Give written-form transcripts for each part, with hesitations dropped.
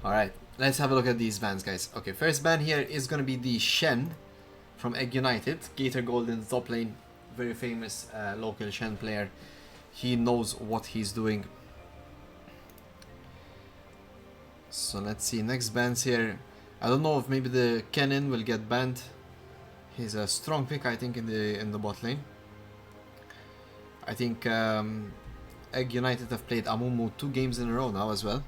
Alright, let's have a look at these bans, guys. Okay, first ban here is going to be the Shen from Egg United. Gator Gold in the top lane. Very famous local Shen player. He knows what he's doing. So let's see, next bans here. I don't know if maybe the Kennen will get banned. He's a strong pick, I think, in the bot lane. I think Egg United have played Amumu 2 games in a row now as well.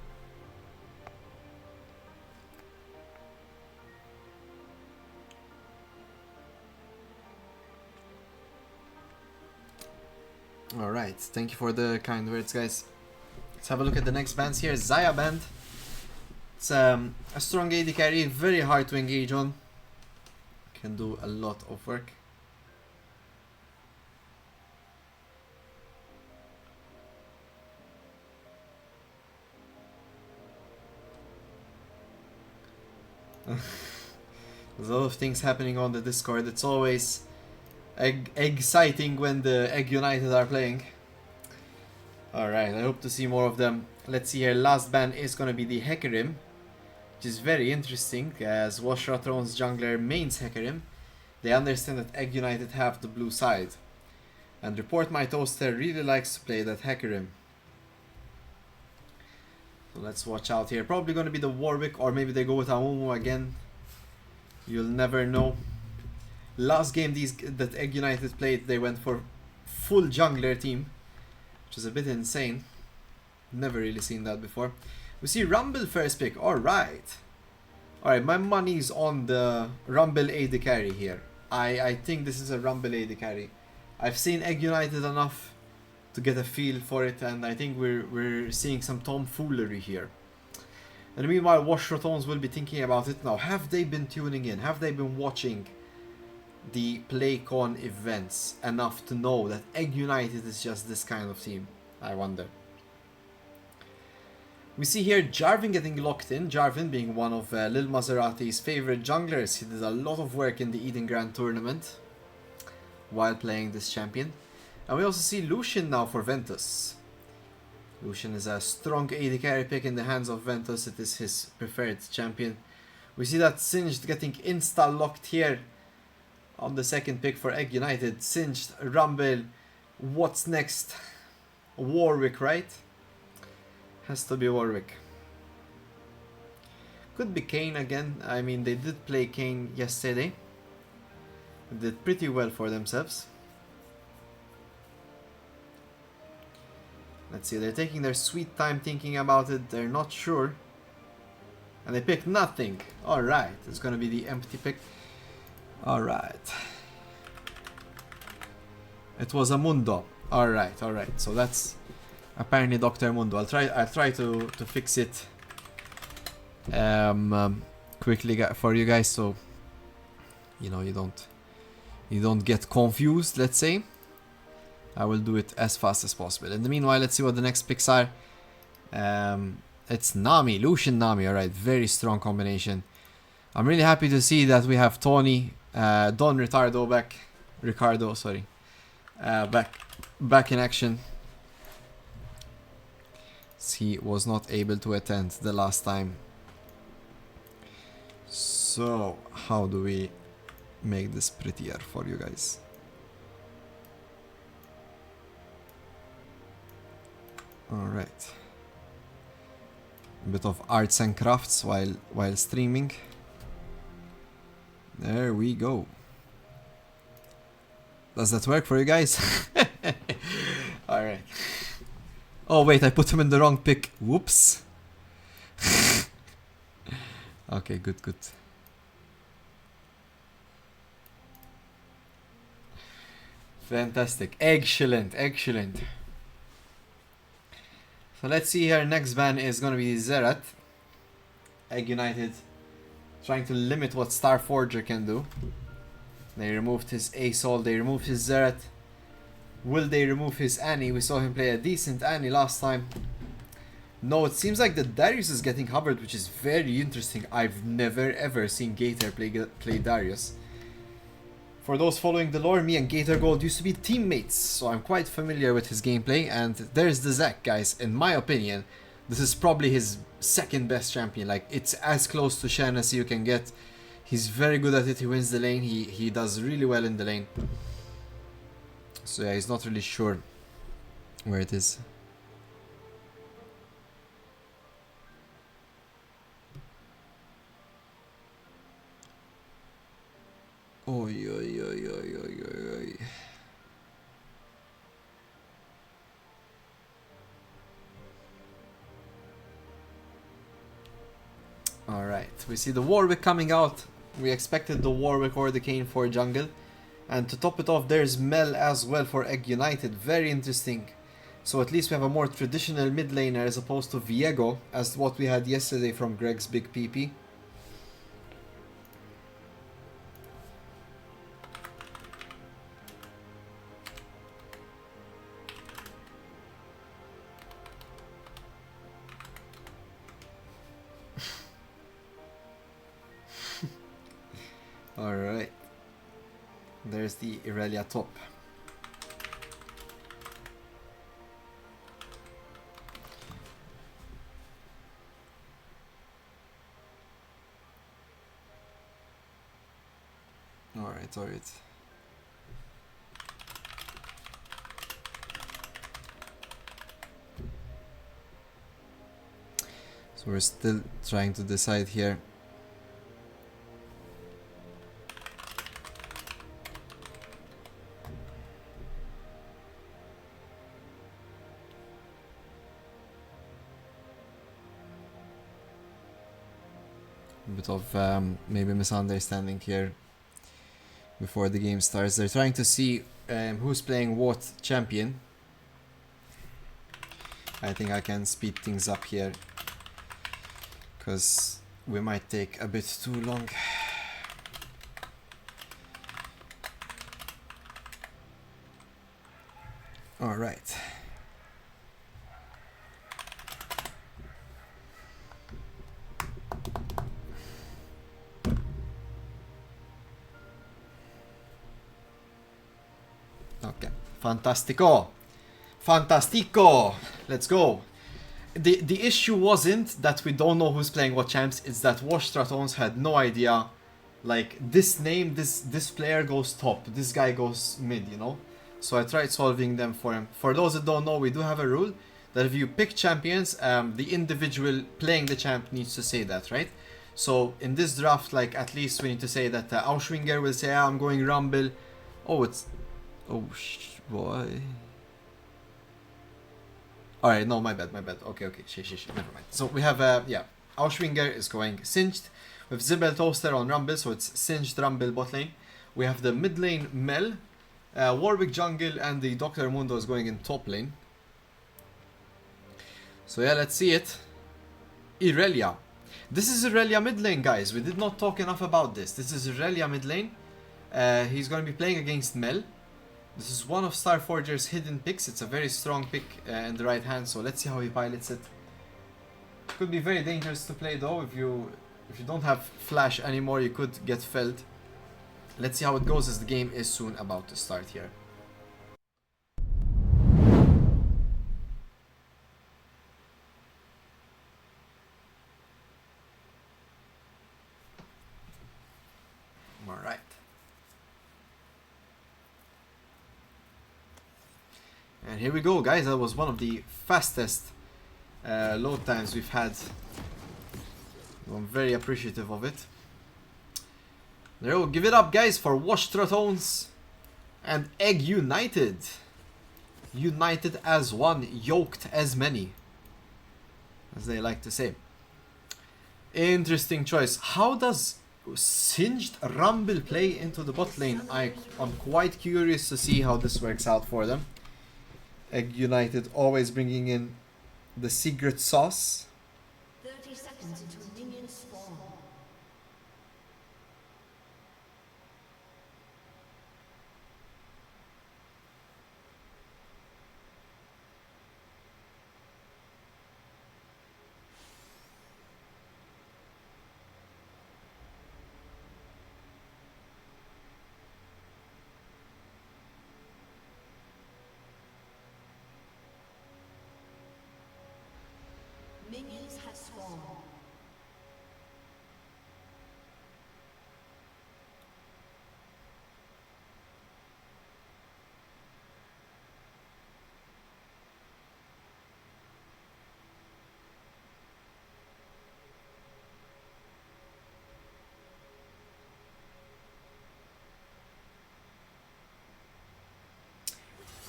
Alright, thank you for the kind words, guys. Let's have a look at the next bans here. Zaya band. It's a strong AD carry, very hard to engage on. Can do a lot of work. There's a lot of things happening on the Discord. It's always exciting when the Egg United are playing. Alright, I hope to see more of them. Let's see here, last ban is gonna be the Hecarim, which is very interesting as Wash Ratones jungler mains Hecarim. They understand that Egg United have the blue side. And Report My Toaster really likes to play that Hecarim. So let's watch out here. Probably gonna be the Warwick, or maybe they go with Amumu again. You'll never know. Last game that Egg United played, they went for full jungler team, which is a bit insane. Never really seen that before. We see Rumble first pick. Alright. Alright, my money's on the Rumble AD carry here. I think this is a Rumble AD carry. I've seen Egg United enough to get a feel for it, and I think we're seeing some tomfoolery here. And meanwhile, Wash Ratones will be thinking about it now. Have they been tuning in? Have they been watching the PLAYCON events enough to know that Egg United is just this kind of team? I wonder. We see here Jarvan getting locked in. Jarvan being one of Lil Maserati's favorite junglers. He did a lot of work in the Eden Grand tournament while playing this champion. And we also see Lucian now for Ventus. Lucian is a strong AD carry pick in the hands of Ventus. It is his preferred champion. We see that Singed getting insta-locked here on the second pick for Egg United. Singed, Rumble, what's next? Warwick, right? Has to be Warwick. Could be Kayn again. I mean, they did play Kayn yesterday. They did pretty well for themselves. Let's see, they're taking their sweet time thinking about it. They're not sure. And they picked nothing. Alright, it's gonna be the empty pick. Alright. It was a Mundo. Alright, alright. So that's apparently Dr. Mundo. I'll try to fix it quickly for you guys, so you know you don't get confused, let's say. I will do it as fast as possible. In the meanwhile, let's see what the next picks are. It's Nami, Lucian Nami. Alright, very strong combination. I'm really happy to see that we have Tony, Don Ricardo back. Ricardo, sorry. Back in action. He was not able to attend the last time. So, how do we make this prettier for you guys? Alright. A bit of arts and crafts while streaming. There we go. Does that work for you guys? Alright. Oh wait, I put him in the wrong pick. Whoops. Okay, good. Fantastic. Excellent. So let's see here, next ban is gonna be Zerat. Egg United trying to limit what Starforger can do. They removed his Asol, they removed his Zerat. Will they remove his Annie? We saw him play a decent Annie last time. No, it seems like the Darius is getting covered, which is very interesting. I've never ever seen Gator play Darius. For those following the lore, me and Gator Gold used to be teammates, so I'm quite familiar with his gameplay. And there's the Zac, guys. In my opinion, This is probably his second best champion. Like, it's as close to Shen as you can get. He's very good at it. He wins the lane. He does really well in the lane. So yeah, he's not really sure where it is. Oi, oi, oi, oi, oi, oi, oi. Alright, we see the Warwick coming out. We expected the Warwick or the Kayn for jungle. And to top it off, there's Mel as well for Egg United. Very interesting. So at least we have a more traditional mid laner as opposed to Viego, as what we had yesterday from Greg's Big PP. Alright. There's the Irelia top. Alright, alright. So we're still trying to decide here. A bit of maybe misunderstanding here before the game starts. They're trying to see who's playing what champion. I think I can speed things up here because we might take a bit too long. All right. Okay, fantastico, fantastico. Let's go. The issue wasn't that we don't know who's playing what champs. It's that Wash Ratones had no idea. Like, this name, this player goes top, this guy goes mid, you know. So I tried solving them for him. For those that don't know, we do have a rule that if you pick champions, the individual playing the champ needs to say that, right? So in this draft, like, at least we need to say that Auschwinger will say, I'm going Rumble. Oh, it's... Oh, boy. Alright, no, my bad. Okay, never mind. So we have, yeah, Auschwinger is going Singed. We have Zibel Toaster on Rumble, so it's Singed Rumble bot lane. We have the mid lane Mel, Warwick jungle, and the Dr. Mundo is going in top lane. So yeah, let's see it. Irelia. This is Irelia mid lane, guys. We did not talk enough about this. This is Irelia mid lane. He's going to be playing against Mel. This is one of Starforger's hidden picks. It's a very strong pick in the right hand, so let's see how he pilots it. Could be very dangerous to play though. If you don't have flash anymore, you could get felled. Let's see how it goes as the game is soon about to start here. Alright. And here we go, guys. That was one of the fastest load times we've had. I'm very appreciative of it. There we go. Give it up, guys, for Washed Ratones and Egg United. United as one, yoked as many, as they like to say. Interesting choice. How does Singed Rumble play into the bot lane? I'm quite curious to see how this works out for them. Egg United always bringing in the secret sauce. 30 seconds until minions spawn. minions have spawned.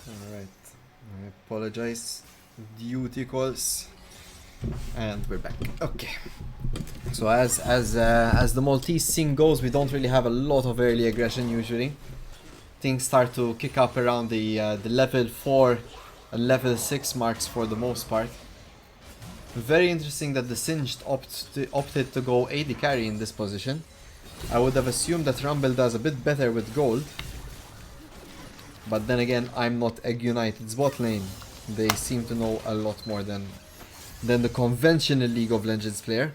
Alright, I apologize. Duty calls. And we're back. Okay. So as the Maltese scene goes, we don't really have a lot of early aggression usually. Things start to kick up around the level 4 and level 6 marks for the most part. Very interesting that the Singed opted to go AD carry in this position. I would have assumed that Rumble does a bit better with gold. But then again, I'm not Egg United's bot lane. They seem to know a lot more than the conventional League of Legends player.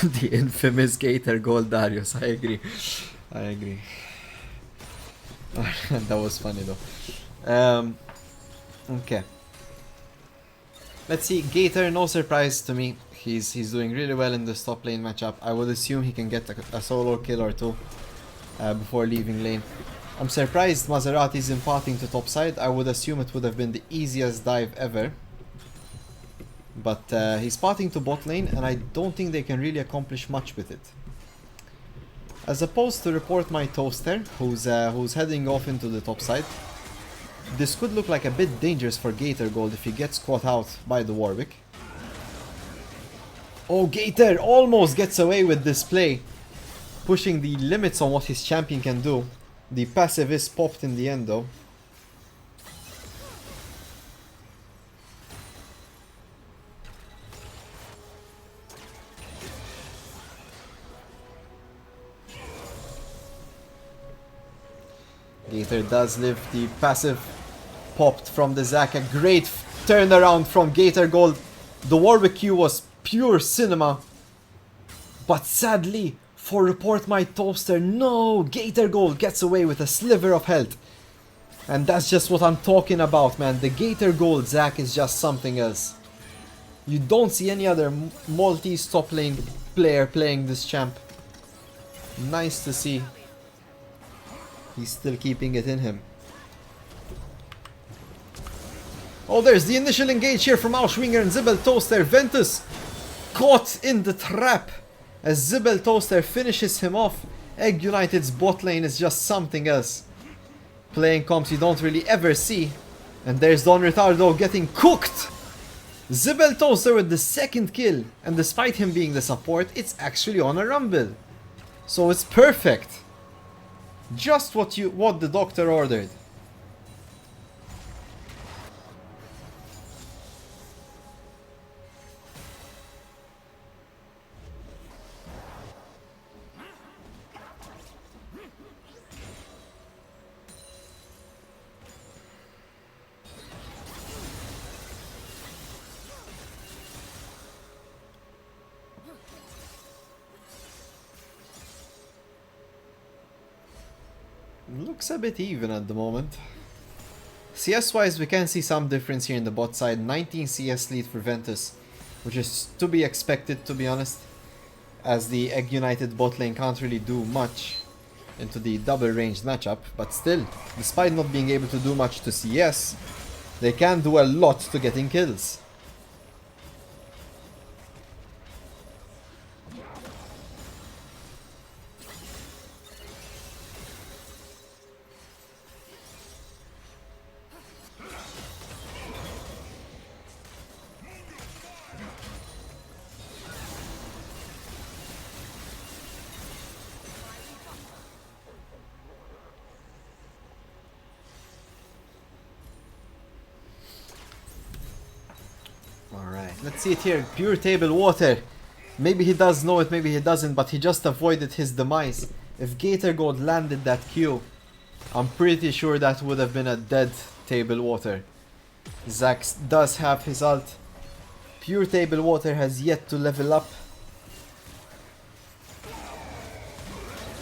The infamous Gator Gold Darius, I agree. I agree. That was funny though. Okay. Let's see, Gator, no surprise to me. He's doing really well in this top lane matchup. I would assume he can get a solo kill or two before leaving lane. I'm surprised Maserati's imparting to top side. I would assume it would have been the easiest dive ever. But he's parting to bot lane and I don't think they can really accomplish much with it. As opposed to report my toaster, who's heading off into the top side. This could look like a bit dangerous for Gator Gold if he gets caught out by the Warwick. Oh, Gator almost gets away with this play, pushing the limits on what his champion can do. The passive is popped in the end though. Gator does live. The passive popped from the Zac. A great turnaround from Gator Gold. The Warwick Q was pure cinema. But sadly, for Report My Toaster, no! Gator Gold gets away with a sliver of health. And that's just what I'm talking about, man. The Gator Gold Zac is just something else. You don't see any other Maltese top lane player playing this champ. Nice to see. He's still keeping it in him. Oh, there's the initial engage here from Auschwinger and Zibel Toaster. Ventus caught in the trap as Zibel Toaster finishes him off. Egg United's bot lane is just something else. Playing comps you don't really ever see. And there's Don Ritardo getting cooked. Zibel Toaster with the second kill. And despite him being the support, it's actually on a rumble. So it's perfect. Just what the doctor ordered. Looks a bit even at the moment. CS wise we can see some difference here in the bot side. 19 CS lead for Ventus, which is to be expected, to be honest, as the Egg United bot lane can't really do much into the double ranged matchup. But still, despite not being able to do much to CS, they can do a lot to getting kills. Let's see it here. Pure table water. Maybe he does know it, maybe he doesn't, but he just avoided his demise. If Gator Gold landed that Q, I'm pretty sure that would have been a dead table water. Zax does have his ult. Pure Table Water has yet to level up.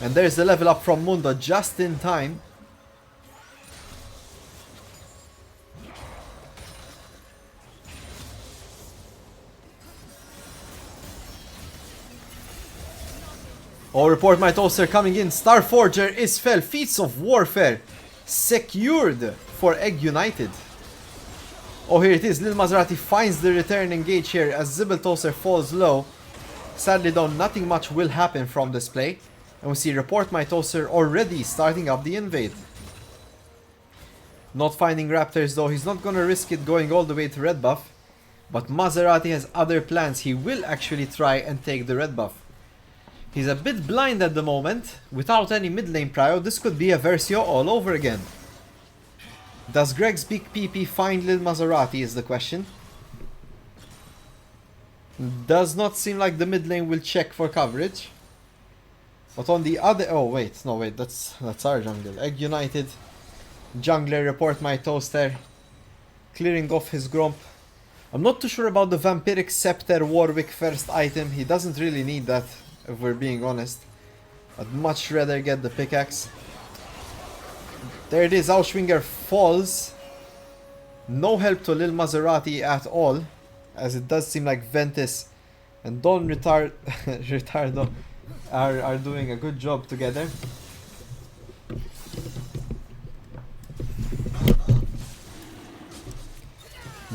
And there's the level up from Mundo just in time. Oh, report my toaster coming in. Starforger is fell. Feats of Warfare secured for Egg United. Oh, here it is. Lil Maserati finds the return engage here as Zibble Toaster falls low. Sadly though, nothing much will happen from this play. And we see Report My Toaster already starting up the invade. Not finding Raptors though, he's not gonna risk it going all the way to red buff. But Maserati has other plans. He will actually try and take the red buff. He's a bit blind at the moment. Without any mid lane prio, this could be a Versio all over again. Does Greg's big PP find Lil Maserati is the question. Does not seem like the mid lane will check for coverage. But on the other... Oh wait, no wait, that's our jungle. Egg United. Jungler, report my toaster. Clearing off his Gromp. I'm not too sure about the Vampiric Scepter Warwick first item. He doesn't really need that, if we're being honest. I'd much rather get the pickaxe. There it is, Auschwinger falls. No help to Lil Maserati at all, as it does seem like Ventus and Don Retardo are doing a good job together.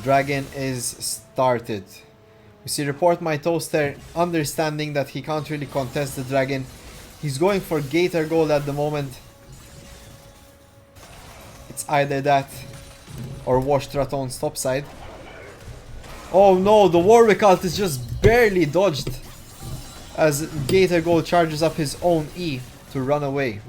Dragon is started. We see report my toaster understanding that he can't really contest the dragon. He's going for Gator Gold at the moment. It's either that or washed Ratones topside. Oh no, the Warwick ult is just barely dodged as Gator Gold charges up his own E to run away.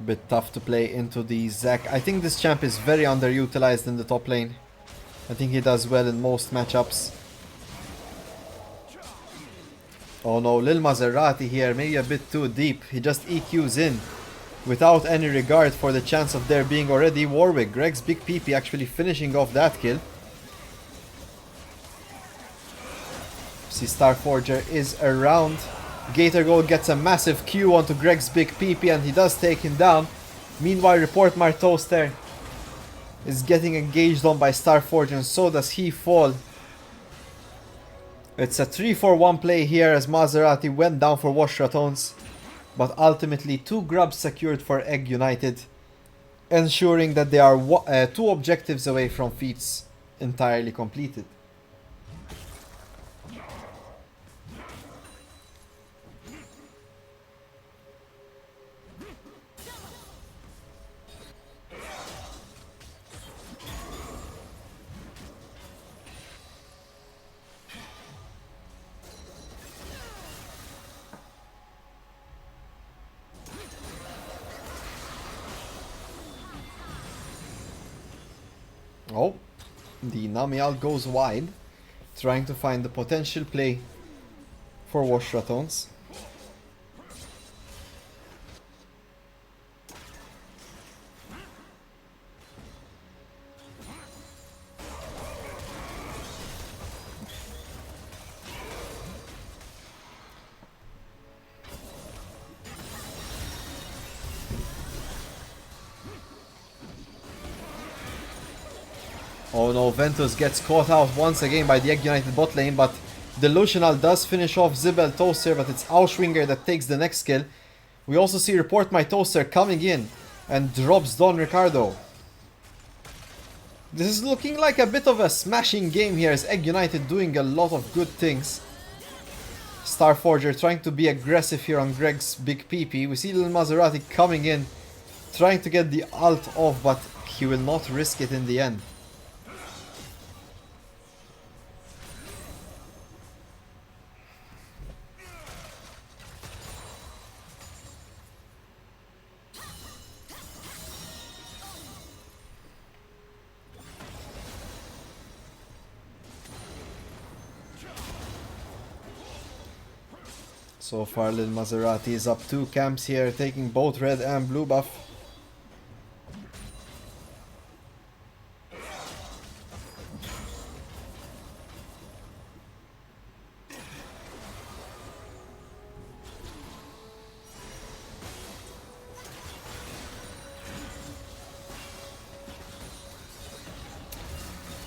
Bit tough to play into the Zac. I think this champ is very underutilized in the top lane. I think he does well in most matchups. Oh no, Lil Maserati here, maybe a bit too deep. He just EQs in without any regard for the chance of there being already Warwick. Greg's big PP actually finishing off that kill. See, Starforger is around. Gator Gold gets a massive Q onto Greg's big PP and he does take him down. Meanwhile, Report My Toaster is getting engaged on by Starforge and so does he fall. It's a 3-4-1 play here as Maserati went down for Wash Ratones. But ultimately 2 grubs secured for Egg United, ensuring that they are 2 objectives away from feats entirely completed. Oh, the Namial goes wide, trying to find the potential play for Wash Ratones. Oh no, Ventus gets caught out once again by the Egg United bot lane, but Delusional does finish off Zibel Toaster, but it's Auschwinger that takes the next kill. We also see Report My Toaster coming in and drops Don Ricardo. This is looking like a bit of a smashing game here as Egg United doing a lot of good things. Starforger trying to be aggressive here on Greg's big PP. We see Lil Maserati coming in, trying to get the ult off, but he will not risk it in the end. So far, Lil Maserati is up 2 camps here, taking both red and blue buff.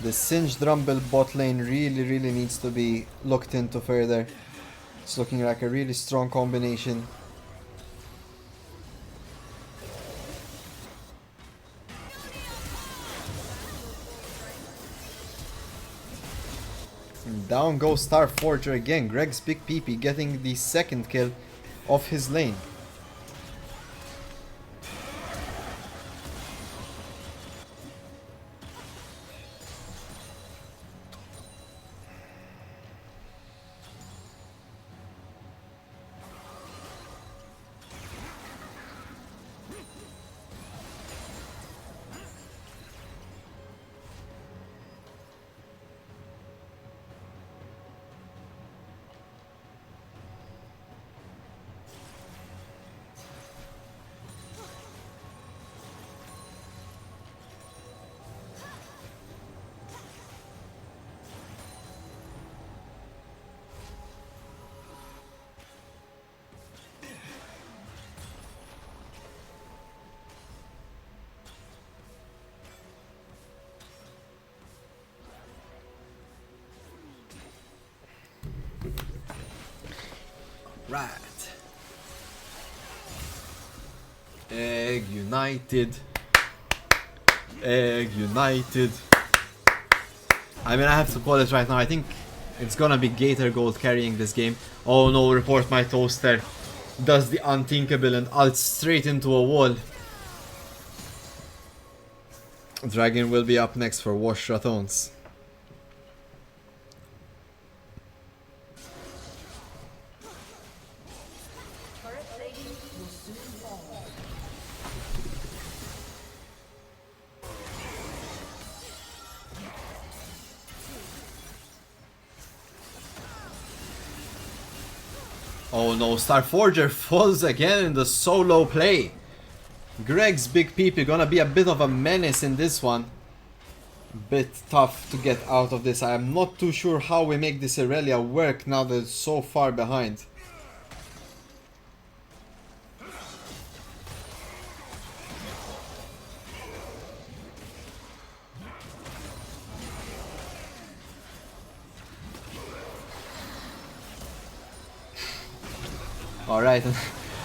The Singed Rumble bot lane really needs to be looked into further. It's looking like a really strong combination. And down goes Star Forger again. Greg's Big PP getting the second kill of his lane. Right. Egg United. Egg United. I mean, I have to call it right now. I think it's gonna be Gator Gold carrying this game. Oh no, report my toaster. Does the unthinkable and ults straight into a wall. Dragon will be up next for Wash Ratones. Oh no, Star Forger falls again in the solo play. Greg's Big PP gonna be a bit of a menace in this one. Bit tough to get out of this. I am not too sure how we make this Irelia work now that it's so far behind. Alright,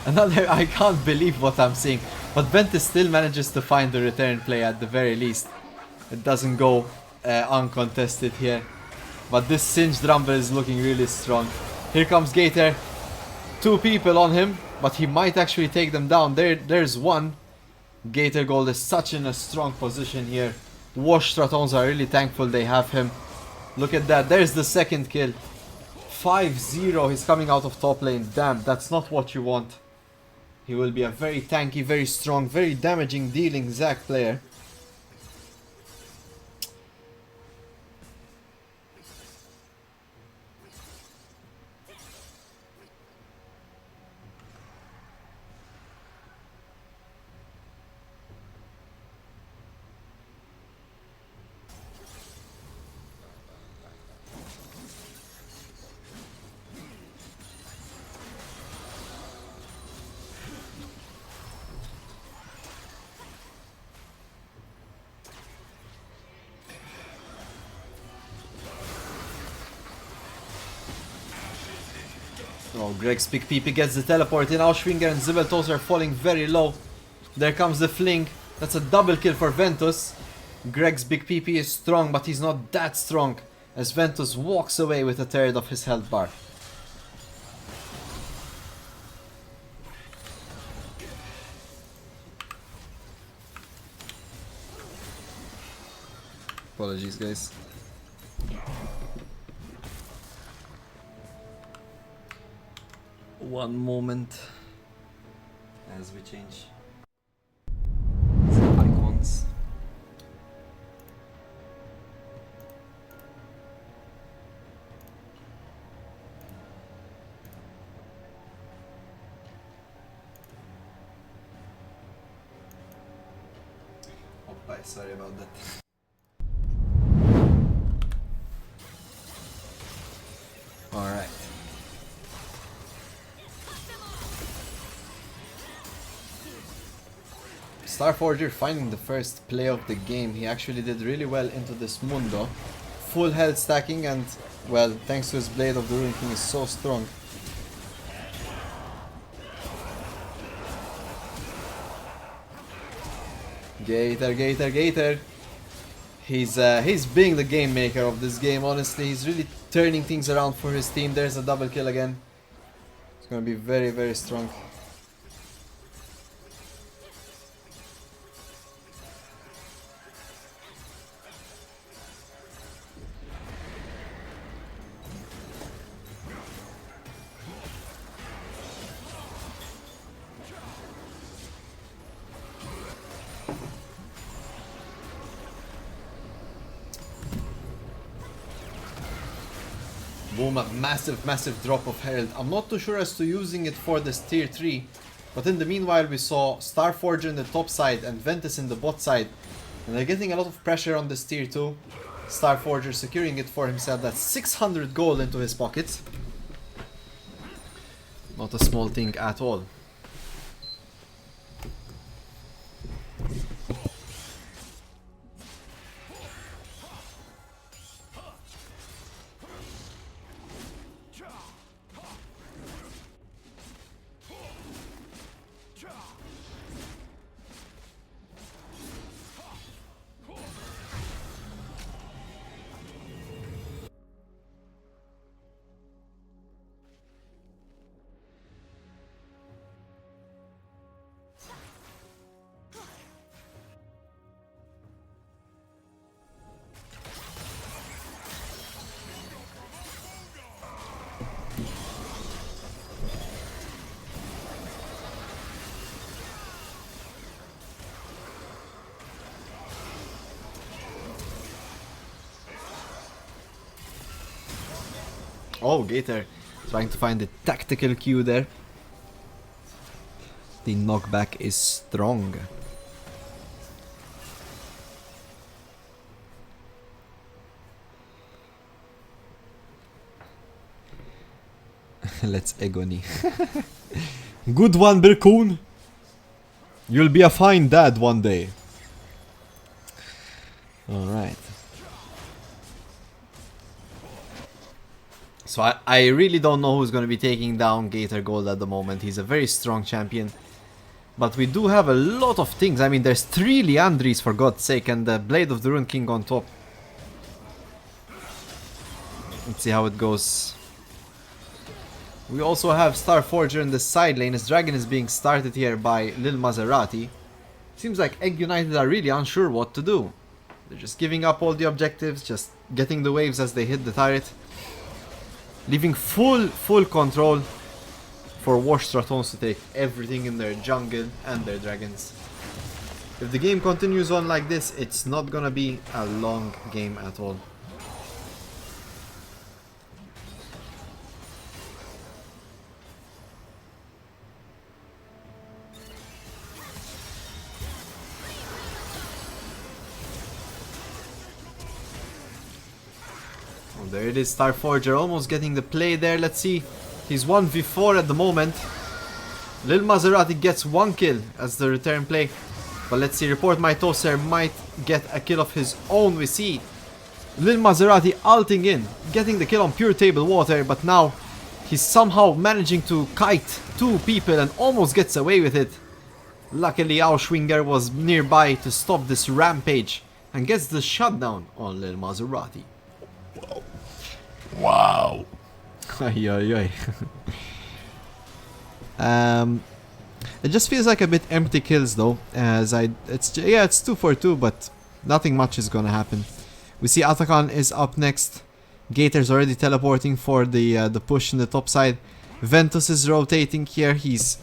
another, I can't believe what I'm seeing. But Ventus still manages to find the return play at the very least. It doesn't go uncontested here. But this Singed Rumble is looking really strong. Here comes Gator. 2 people on him, but he might actually take them down. There's one. Gator Gold is such in a strong position here. Wash Ratones are really thankful they have him. Look at that, there's the second kill. 5-0, he's coming out of top lane. Damn, that's not what you want. He will be a very tanky, very strong, very damaging, dealing Zac player. Oh, Greg's Big PP gets the teleport in. Auschwinger and Zibeltos are falling very low. There comes the fling. That's a double kill for Ventus. Greg's Big PP is strong, but he's not that strong, as Ventus walks away with a third of his health bar. Apologies, guys. One moment as we change some icons. twice, sorry about that. Alright. Starforger finding the first play of the game. He actually did really well into this Mundo. Full health stacking and, well, thanks to his Blade of the Ruin King is so strong. Gator. He's being the game maker of this game, honestly. He's really turning things around for his team. There's a double kill again. It's gonna be very, very strong. Boom, a massive drop of health. I'm not too sure as to using it for this tier 3, but in the meanwhile we saw Starforger in the top side and Ventus in the bot side, and they're getting a lot of pressure on this tier 2. Starforger securing it for himself. That's 600 gold into his pockets. Not a small thing at all. Oh, Gator trying to find the tactical Q there. The knockback is strong. Let's Egoni. Good one, Birkoon. You'll be a fine dad one day. Alright. So I really don't know who's going to be taking down Gator Gold at the moment. He's a very strong champion. But we do have a lot of things. I mean, there's 3 Liandries for God's sake and the Blade of the Ruin King on top. Let's see how it goes. We also have Starforger in the side lane. His dragon is being started here by Lil Maserati. Seems like Egg United are really unsure what to do. They're just giving up all the objectives, just getting the waves as they hit the turret. Leaving full control for washed Ratones to take everything in their jungle and their dragons. If the game continues on like this, it's not gonna be a long game at all. There it is, Starforger almost getting the play there. Let's see. He's 1v4 at the moment. Lil Maserati gets 1 kill as the return play. But let's see, Report My Toaster might get a kill of his own. We see Lil Maserati ulting in, getting the kill on pure table water. But now he's somehow managing to kite 2 people and almost gets away with it. Luckily, Auschwinger was nearby to stop this rampage and gets the shutdown on Lil Maserati. Wow. It just feels like a bit empty kills though, as it's 2 for 2, but nothing much is gonna happen. We see Atakan is up next. Gator's already teleporting for the push in the top side. Ventus is rotating here. He's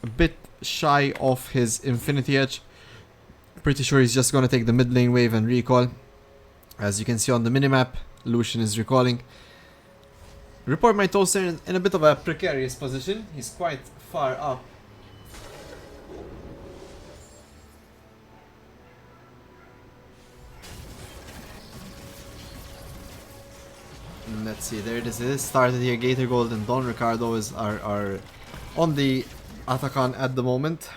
a bit shy of his Infinity Edge. Pretty sure he's just gonna take the mid lane wave and recall. As you can see on the minimap, Lucian is recalling. Report My Toaster in a bit of a precarious position. He's quite far up. Let's see, there it is. It is started here. Gator Gold and Don Ricardo are on the Atacon at the moment.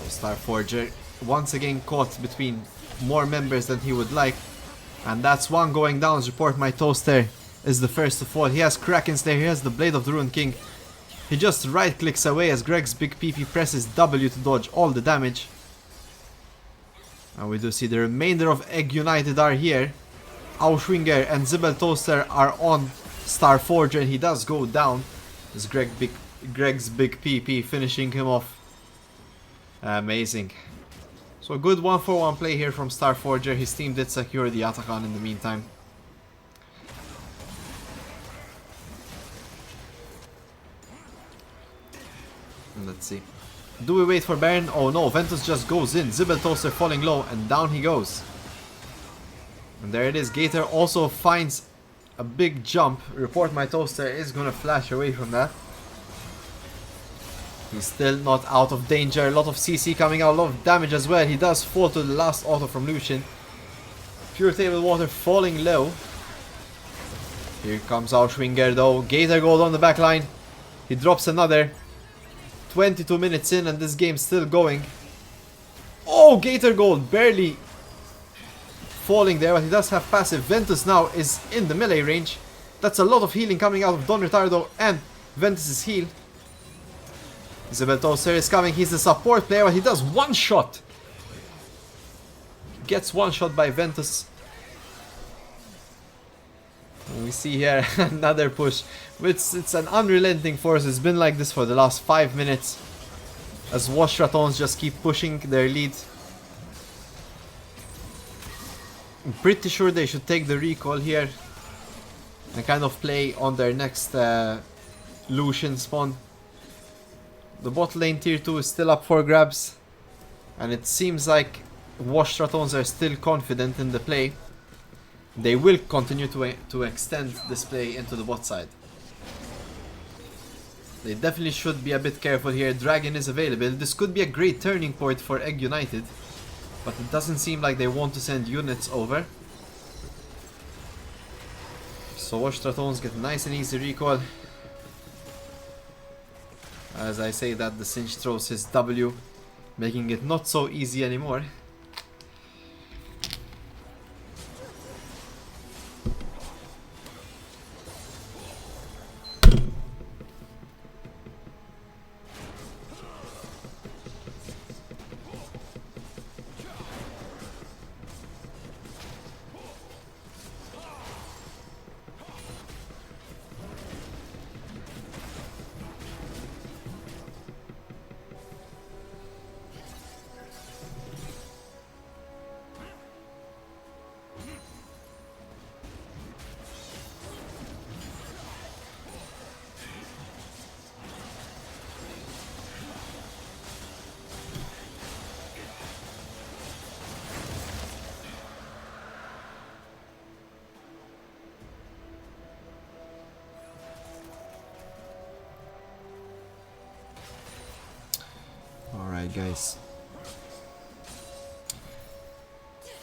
Starforger once again caught between more members than he would like. And that's one going down. Report my toaster is the first to fall. He has Kraken's there. He has the Blade of the Ruined King. He just right clicks away as Greg's big PP presses W to dodge all the damage. And we do see the remainder of Egg United are here. Auschwinger and Zibel Toaster are on Starforger, and he does go down. As Greg's big PP finishing him off. Amazing. So a good 1-for-1 play here from Starforger. His team did secure the Atacon in the meantime. Let's see. Do we wait for Baron? Oh no, Ventus just goes in. Zibel Toaster falling low and down he goes. And there it is. Gator also finds a big jump. Report my toaster is gonna flash away from that. He's still not out of danger. A lot of CC coming out, a lot of damage as well. He does fall to the last auto from Lucian. Pure Table Water falling low. Here comes Auschwinger though. Gator Gold on the back line. He drops another. 22 minutes in and this game's still going. Oh, Gator Gold barely falling there, but he does have passive. Ventus now is in the melee range. That's a lot of healing coming out of Don Retardo and Ventus's heal. Zibel Toaster is coming. He's the support player, but he does one shot. Gets one shot by Ventus. And we see here another push. It's an unrelenting force. It's been like this for the last 5 minutes. As Wash Ratones just keep pushing their lead. I'm pretty sure they should take the recall here. And kind of play on their next Lucian spawn. The bot lane tier 2 is still up for grabs. And it seems like Wash Ratones are still confident in the play. They will continue to extend this play into the bot side. They definitely should be a bit careful here. Dragon is available. This could be a great turning point for Egg United. But it doesn't seem like they want to send units over. So Wash Ratones get nice and easy recall. As I say that, the Cinch throws his W, making it not so easy anymore. Alright guys,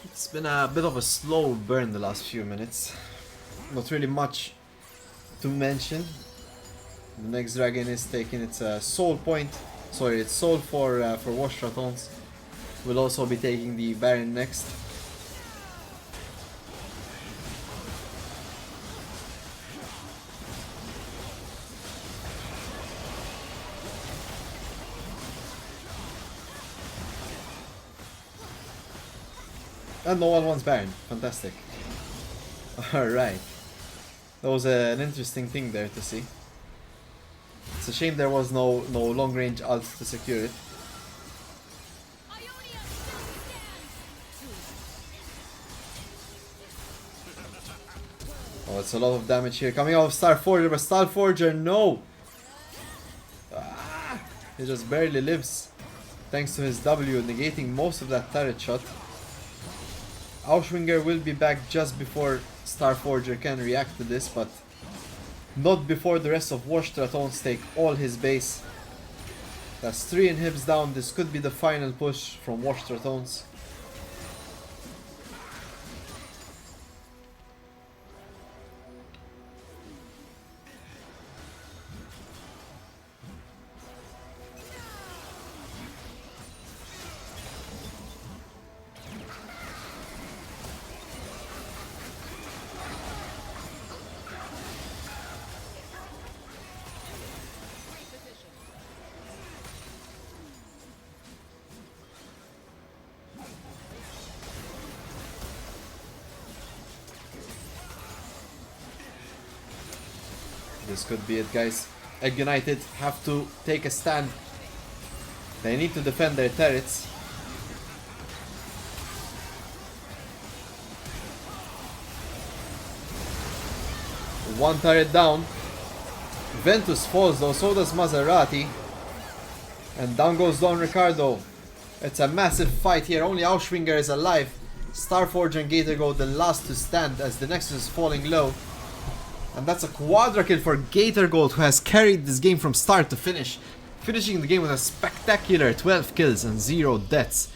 it's been a bit of a slow burn the last few minutes. Not really much to mention. The next dragon is taking its soul point. Sorry, it's soul for Wash Ratones. We'll also be taking the Baron next. And no one wants Baron. Fantastic. Alright. That was an interesting thing there to see. It's a shame there was no long range ult to secure it. Oh, it's a lot of damage here coming out of Starforger, but Starforger, no! Ah, he just barely lives. Thanks to his W, negating most of that turret shot. Auschwinger will be back just before Starforger can react to this, but not before the rest of Wash Ratones take all his base. That's 3 inhibs down. This could be the final push from Washed Ratones. This could be it, guys. Egg United have to take a stand. They need to defend their turrets. One turret down. Ventus falls though, so does Maserati. And down goes Don Ricardo. It's a massive fight here. Only Auschwinger is alive. Starforge and Gator go the last to stand as the Nexus is falling low. And that's a quadra kill for Gator Gold, who has carried this game from start to finish. Finishing the game with a spectacular 12 kills and 0 deaths.